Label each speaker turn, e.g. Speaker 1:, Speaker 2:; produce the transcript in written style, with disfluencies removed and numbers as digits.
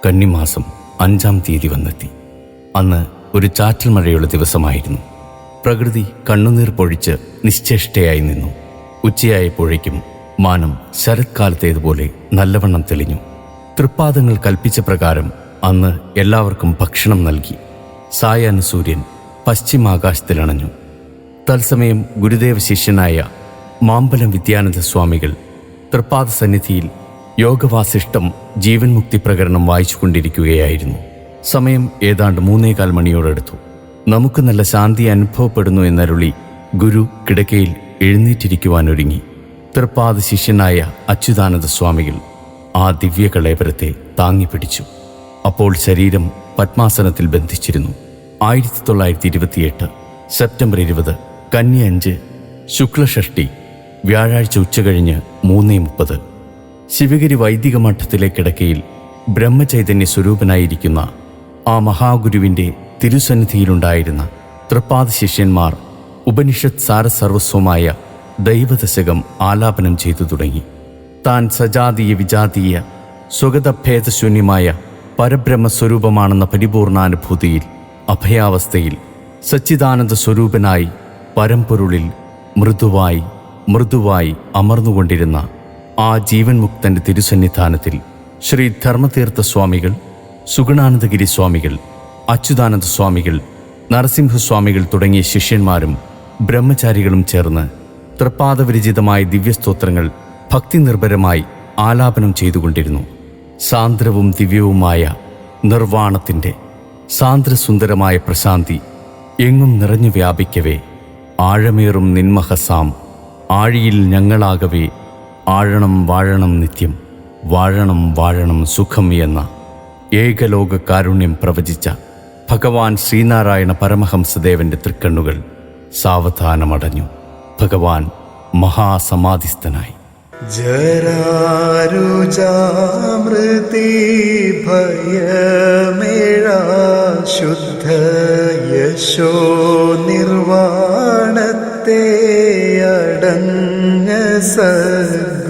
Speaker 1: കന്നിമാസം 5-ാം തീയതി വന്നെത്തി. അന്ന് ഒരു ചാറ്റൽ മഴയുള്ള ദിവസമായിരുന്നു. പ്രകൃതി കണ്ണുനീർ പൊഴിച്ച് നിശ്ചേഷ്ടയായി നിന്നു. ഉച്ചയായപ്പോഴേക്കും മാനം ശരത്കാലത്തേതുപോലെ നല്ലവണ്ണം തെളിഞ്ഞു. തൃപ്പാദങ്ങൾ കൽപ്പിച്ച പ്രകാരം അന്ന് എല്ലാവർക്കും ഭക്ഷണം നൽകി. സായാഹ്ന സൂര്യൻ പശ്ചിമാകാശത്തിലണഞ്ഞു. തത്സമയം ഗുരുദേവ ശിഷ്യനായ മാമ്പലം വിദ്യാനന്ദ സ്വാമികൾ തൃപ്പാദ സന്നിധിയിൽ യോഗവാസിഷ്ടം ജീവൻ മുക്തി പ്രകരണം വായിച്ചുകൊണ്ടിരിക്കുകയായിരുന്നു. സമയം ഏതാണ്ട് 3:15 മണിയോടടുത്തു. നമുക്ക് നല്ല ശാന്തി അനുഭവപ്പെടുന്നു എന്നരുളി ഗുരു കിടക്കയിൽ എഴുന്നേറ്റിരിക്കുവാനൊരുങ്ങി. തൃപ്പാദ ശിഷ്യനായ അച്യുതാനന്ദ സ്വാമികൾ ആ ദിവ്യകളേബരത്തെ താങ്ങിപ്പിടിച്ചു. അപ്പോൾ ശരീരം പത്മാസനത്തിൽ ബന്ധിച്ചിരുന്നു. 1928 സെപ്റ്റംബർ 20 കന്നി 5 ശുക്ലഷഷ്ടി വ്യാഴാഴ്ച ഉച്ചകഴിഞ്ഞ് 3:30. ശിവഗിരി വൈദിക മഠത്തിലെ കിടക്കയിൽ ബ്രഹ്മചൈതന്യ സ്വരൂപനായിരിക്കുന്ന ആ മഹാഗുരുവിൻ്റെ തിരുസന്നിധിയിലുണ്ടായിരുന്ന തൃപ്പാദ ശിഷ്യന്മാർ ഉപനിഷത് സാരസർവസ്വമായ ദൈവദശകം ആലാപനം ചെയ്തു തുടങ്ങി. താൻ സജാതീയ വിജാതീയ സ്വഗതഭേദശൂന്യമായ പരബ്രഹ്മസ്വരൂപമാണെന്ന പരിപൂർണാനുഭൂതിയിൽ അഭയാവസ്ഥയിൽ സച്ചിദാനന്ദ സ്വരൂപനായി പരമ്പൊരുളിൽ മൃദുവായി മൃദുവായി അമർന്നുകൊണ്ടിരുന്ന ആ ജീവൻ മുക്തൻ്റെ തിരുസന്നിധാനത്തിൽ ശ്രീ ധർമ്മതീർത്ഥ സ്വാമികൾ, സുഗുണാനന്ദഗിരി സ്വാമികൾ, അച്യുതാനന്ദ സ്വാമികൾ, നരസിംഹസ്വാമികൾ തുടങ്ങിയ ശിഷ്യന്മാരും ബ്രഹ്മചാരികളും ചേർന്ന് തൃപ്പാദവിരചിതമായ ദിവ്യസ്തോത്രങ്ങൾ ഭക്തിനിർഭരമായി ആലാപനം ചെയ്തുകൊണ്ടിരുന്നു. സാന്ദ്രവും ദിവ്യവുമായ നിർവാണത്തിൻ്റെ സാന്ദ്രസുന്ദരമായ പ്രശാന്തി എങ്ങും നിറഞ്ഞു വ്യാപിക്കവേ ആഴമേറും നിന്മഹസാം ആഴിയിൽ ഞങ്ങളാകവേ ആഴണം വാഴണം നിത്യം വാഴണം വാഴണം സുഖം എന്ന ഏകലോക കാരുണ്യം പ്രവചിച്ച ഭഗവാൻ ശ്രീനാരായണ പരമഹംസദേവന്റെ തൃക്കണ്ണുകൾ സാവധാനമടഞ്ഞു. ഭഗവാൻ മഹാസമാധിസ്ഥനായി.
Speaker 2: ജരാരുജാമൃതി ഭയമേഴാ ശുദ്ധ യശോ നിർവാണത്തെ അടങ്ങ സദ്ഗുരുനാഥ